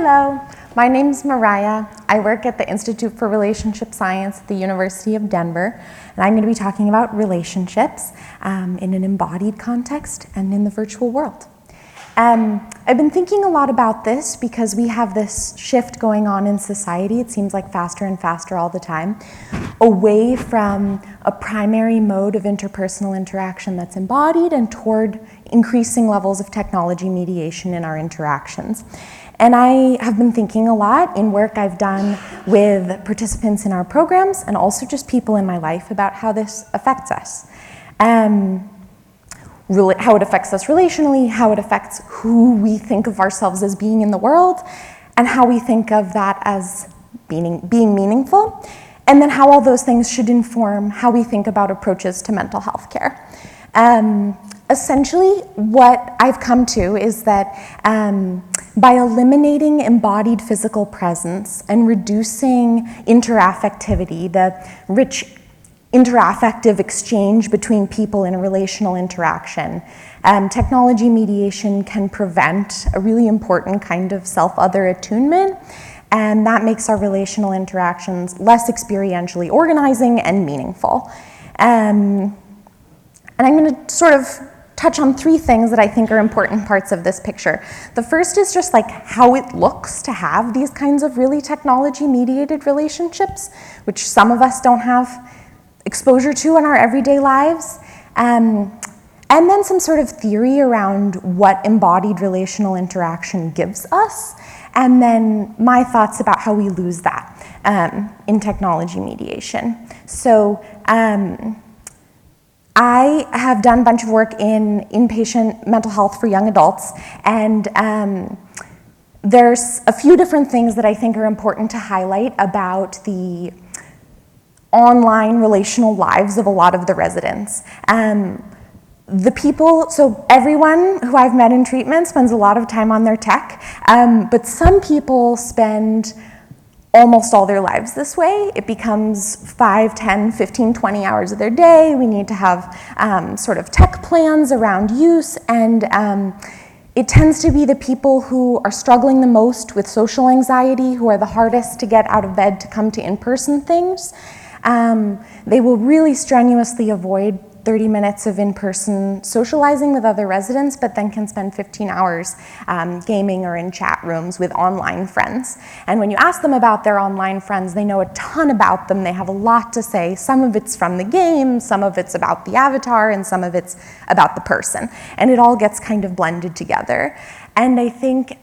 Hello, my name's Mariah. I work at the Institute for Relationship Science at the University of Denver, and I'm going to be talking about relationships in an embodied context and in the virtual world. I've been thinking a lot about this because we have this shift going on in society, it seems like faster and faster all the time, away from a primary mode of interpersonal interaction that's embodied and toward increasing levels of technology mediation in our interactions. And I have been thinking a lot in work I've done with participants in our programs and also just people in my life about how this affects us. How it affects us relationally, how it affects who we think of ourselves as being in the world, and how we think of that as being meaningful, and then how all those things should inform how we think about approaches to mental health care. Essentially, what I've come to is that by eliminating embodied physical presence and reducing interaffectivity, the rich interaffective exchange between people in a relational interaction, technology mediation can prevent a really important kind of self-other attunement, and that makes our relational interactions less experientially organizing and meaningful. And I'm going to sort of touch on three things that I think are important parts of this picture. The first is just like how it looks to have these kinds of really technology-mediated relationships, which some of us don't have exposure to in our everyday lives, and then some sort of theory around what embodied relational interaction gives us, and then my thoughts about how we lose that in technology mediation. So I have done a bunch of work in inpatient mental health for young adults, and there's a few different things that I think are important to highlight about the online relational lives of a lot of the residents. So everyone who I've met in treatment spends a lot of time on their tech, but some people spend almost all their lives this way. It becomes 5, 10, 15, 20 hours of their day. We need to have sort of tech plans around use, and it tends to be the people who are struggling the most with social anxiety, who are the hardest to get out of bed to come to in-person things. They will really strenuously avoid 30 minutes of in-person socializing with other residents, but then can spend 15 hours gaming or in chat rooms with online friends. And when you ask them about their online friends, they know a ton about them. They have a lot to say. Some of it's from the game, some of it's about the avatar, and some of it's about the person. And it all gets kind of blended together. And I think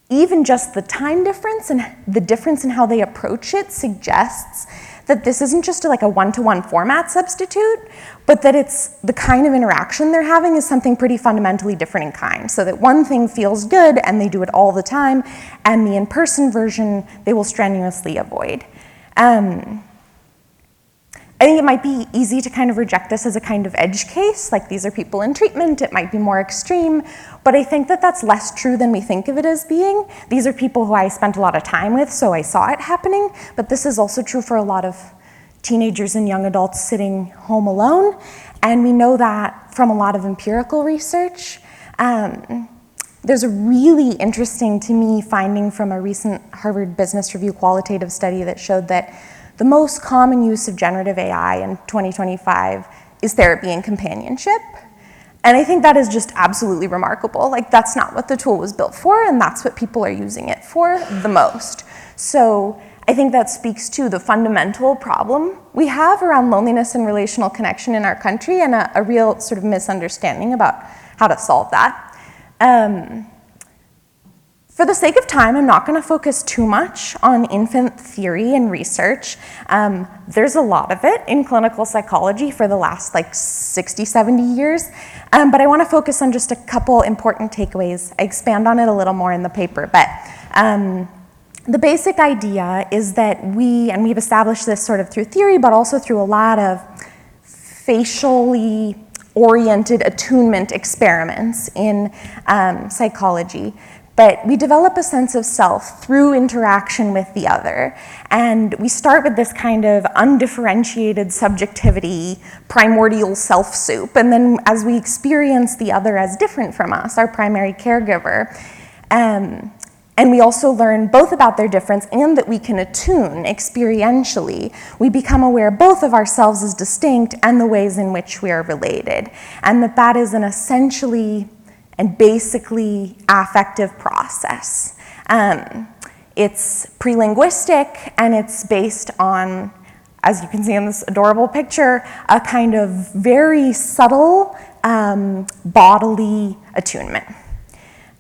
even just the time difference and the difference in how they approach it suggests that this isn't just like a one-to-one format substitute, but that it's the kind of interaction they're having is something pretty fundamentally different in kind, so that one thing feels good and they do it all the time, and the in-person version they will strenuously avoid. I think it might be easy to kind of reject this as a kind of edge case, like these are people in treatment, it might be more extreme, but I think that that's less true than we think of it as being. These are people who I spent a lot of time with, so I saw it happening, but this is also true for a lot of teenagers and young adults sitting home alone, and we know that from a lot of empirical research. There's a really interesting, to me, finding from a recent Harvard Business Review qualitative study that showed that the most common use of generative AI in 2025 is therapy and companionship. And I think that is just absolutely remarkable. Like, that's not what the tool was built for, and that's what people are using it for the most. So I think that speaks to the fundamental problem we have around loneliness and relational connection in our country, and a real sort of misunderstanding about how to solve that. For the sake of time, I'm not going to focus too much on infant theory and research. There's a lot of it in clinical psychology for the last 60, 70 years, but I want to focus on just a couple important takeaways. I expand on it a little more in the paper, but the basic idea is that we've established this sort of through theory, but also through a lot of facially oriented attunement experiments in psychology. But we develop a sense of self through interaction with the other. And we start with this kind of undifferentiated subjectivity, primordial self soup. And then as we experience the other as different from us, our primary caregiver, And we also learn both about their difference and that we can attune experientially. We become aware both of ourselves as distinct and the ways in which we are related. And that is an essentially and basically affective process. It's pre-linguistic, and it's based on, as you can see in this adorable picture, a kind of very subtle bodily attunement.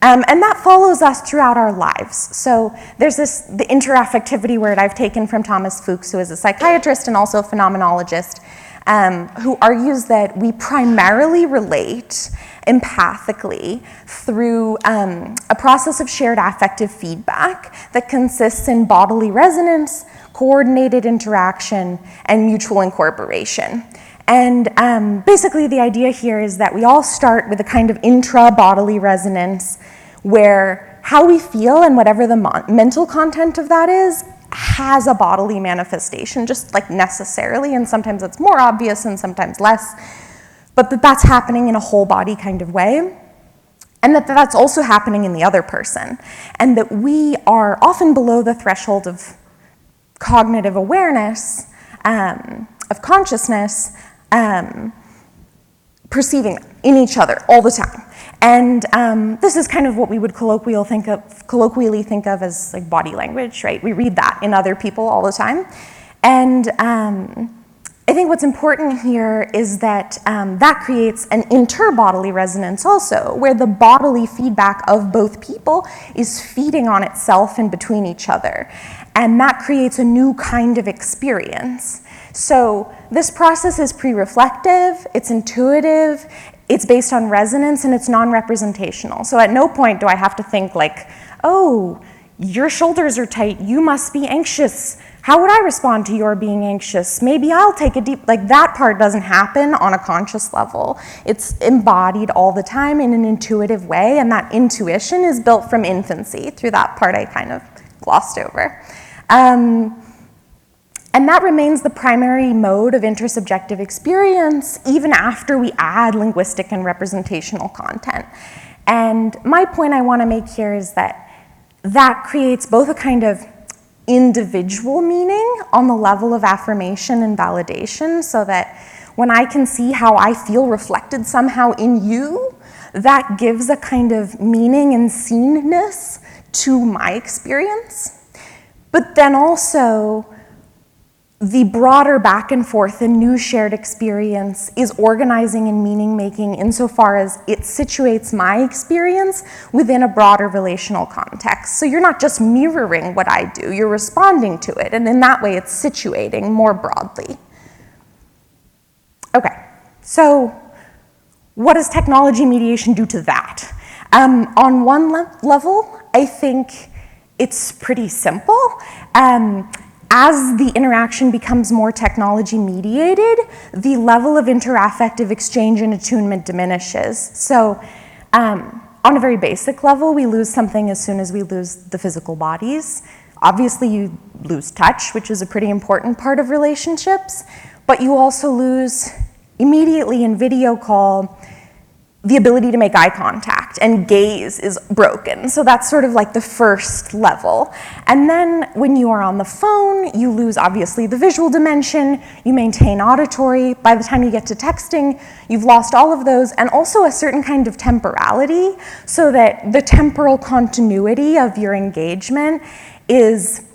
And that follows us throughout our lives. So there's the interaffectivity word I've taken from Thomas Fuchs, who is a psychiatrist and also a phenomenologist, who argues that we primarily relate empathically through a process of shared affective feedback that consists in bodily resonance, coordinated interaction, and mutual incorporation. And basically the idea here is that we all start with a kind of intra-bodily resonance where how we feel and whatever the mental content of that is has a bodily manifestation, just like necessarily, and sometimes it's more obvious and sometimes less, but that's happening in a whole body kind of way, and that's also happening in the other person, and that we are often below the threshold of cognitive awareness, of consciousness, perceiving in each other all the time. And this is kind of what we would colloquially think of as like body language, right? We read that in other people all the time. And I think what's important here is that that creates an interbodily resonance also, where the bodily feedback of both people is feeding on itself and between each other. And that creates a new kind of experience. So this process is pre-reflective, it's intuitive, it's based on resonance, and it's non-representational. So at no point do I have to think like, oh, your shoulders are tight, you must be anxious. How would I respond to your being anxious? Maybe I'll take a deep, like that part doesn't happen on a conscious level. It's embodied all the time in an intuitive way, and that intuition is built from infancy. Through that part I kind of glossed over. And that remains the primary mode of intersubjective experience even after we add linguistic and representational content. And my point I want to make here is that that creates both a kind of individual meaning on the level of affirmation and validation, so that when I can see how I feel reflected somehow in you, that gives a kind of meaning and seenness to my experience. But then also, the broader back and forth and new shared experience is organizing and meaning making insofar as it situates my experience within a broader relational context. So you're not just mirroring what I do, you're responding to it, and in that way it's situating more broadly. Okay, so what does technology mediation do to that? On one level, I think it's pretty simple. As the interaction becomes more technology mediated, the level of interaffective exchange and attunement diminishes. So on a very basic level, we lose something as soon as we lose the physical bodies. Obviously, you lose touch, which is a pretty important part of relationships, but you also lose immediately in video call the ability to make eye contact, and gaze is broken. So that's sort of like the first level. And then when you are on the phone, you lose obviously the visual dimension, you maintain auditory. By the time you get to texting, you've lost all of those, and also a certain kind of temporality, so that the temporal continuity of your engagement is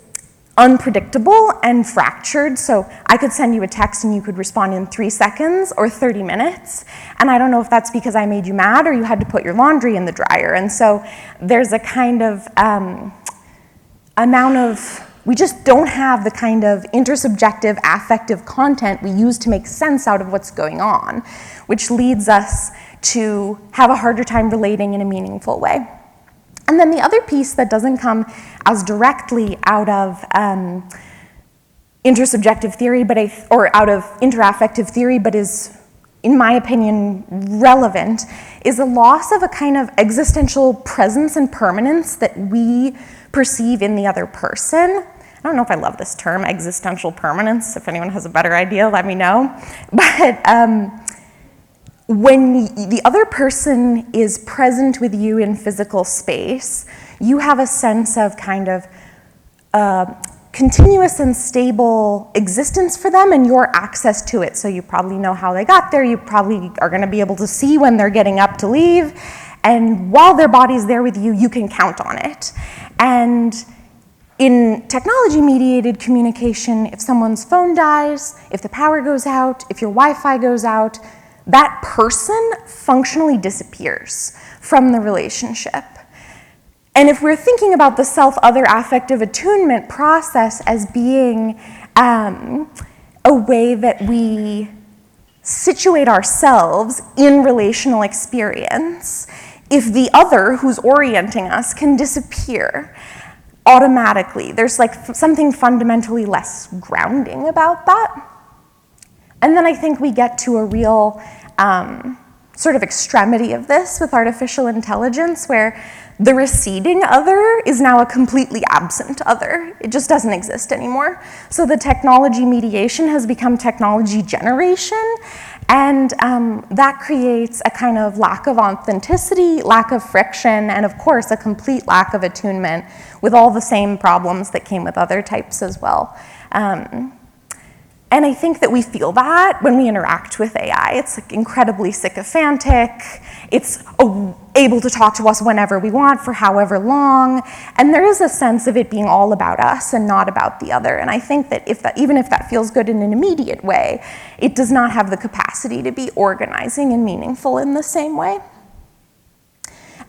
unpredictable and fractured. So I could send you a text and you could respond in 3 seconds or 30 minutes. And I don't know if that's because I made you mad or you had to put your laundry in the dryer. And so there's a kind of we just don't have the kind of intersubjective affective content we use to make sense out of what's going on, which leads us to have a harder time relating in a meaningful way. And then the other piece that doesn't come as directly out of intersubjective theory, or out of interaffective theory, but is, in my opinion, relevant, is a loss of a kind of existential presence and permanence that we perceive in the other person. I don't know if I love this term, existential permanence. If anyone has a better idea, let me know. But when the other person is present with you in physical space, you have a sense of kind of continuous and stable existence for them and your access to it. So you probably know how they got there, you probably are gonna be able to see when they're getting up to leave, and while their body's there with you, you can count on it. And in technology-mediated communication, if someone's phone dies, if the power goes out, if your Wi-Fi goes out, that person functionally disappears from the relationship. And if we're thinking about the self-other affective attunement process as being a way that we situate ourselves in relational experience, if the other who's orienting us can disappear automatically, there's like something fundamentally less grounding about that. And then I think we get to a real sort of extremity of this with artificial intelligence, where the receding other is now a completely absent other. It just doesn't exist anymore. So the technology mediation has become technology generation, and that creates a kind of lack of authenticity, lack of friction, and of course a complete lack of attunement with all the same problems that came with other types as well. And I think that we feel that when we interact with AI. It's like incredibly sycophantic. It's able to talk to us whenever we want for however long. And there is a sense of it being all about us and not about the other. And I think that, even if that feels good in an immediate way, it does not have the capacity to be organizing and meaningful in the same way.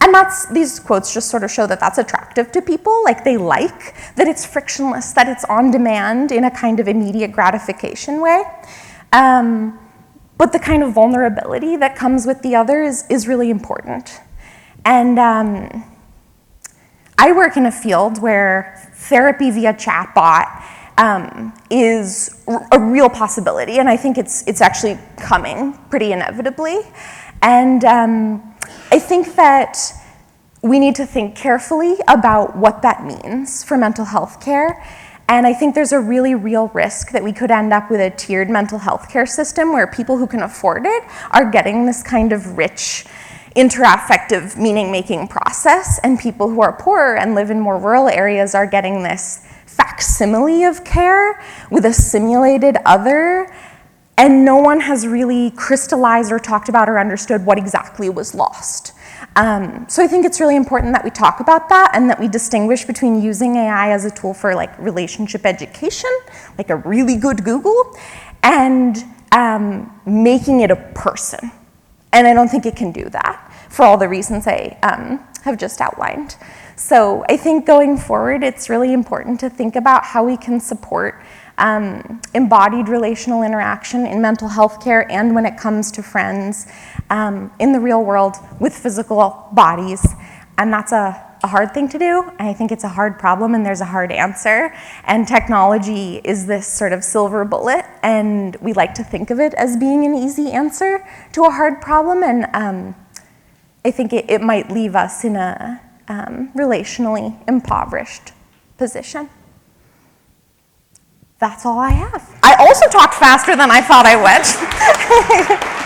And these quotes just sort of show that that's attractive to people. Like, they like that it's frictionless, that it's on demand in a kind of immediate gratification way. But the kind of vulnerability that comes with the other is really important. And I work in a field where therapy via chatbot is a real possibility, and I think it's actually coming pretty inevitably. And I think that we need to think carefully about what that means for mental health care. And I think there's a really real risk that we could end up with a tiered mental health care system where people who can afford it are getting this kind of rich, interaffective meaning-making process, and people who are poorer and live in more rural areas are getting this facsimile of care with a simulated other. And no one has really crystallized or talked about or understood what exactly was lost. So I think it's really important that we talk about that and that we distinguish between using AI as a tool for like relationship education, like a really good Google, and making it a person. And I don't think it can do that for all the reasons I have just outlined. So I think going forward, it's really important to think about how we can support embodied relational interaction in mental health care and when it comes to friends in the real world with physical bodies. And that's a hard thing to do. And I think it's a hard problem and there's a hard answer. And technology is this sort of silver bullet, and we like to think of it as being an easy answer to a hard problem. And I think it might leave us in a relationally impoverished position. That's all I have. I also talked faster than I thought I would.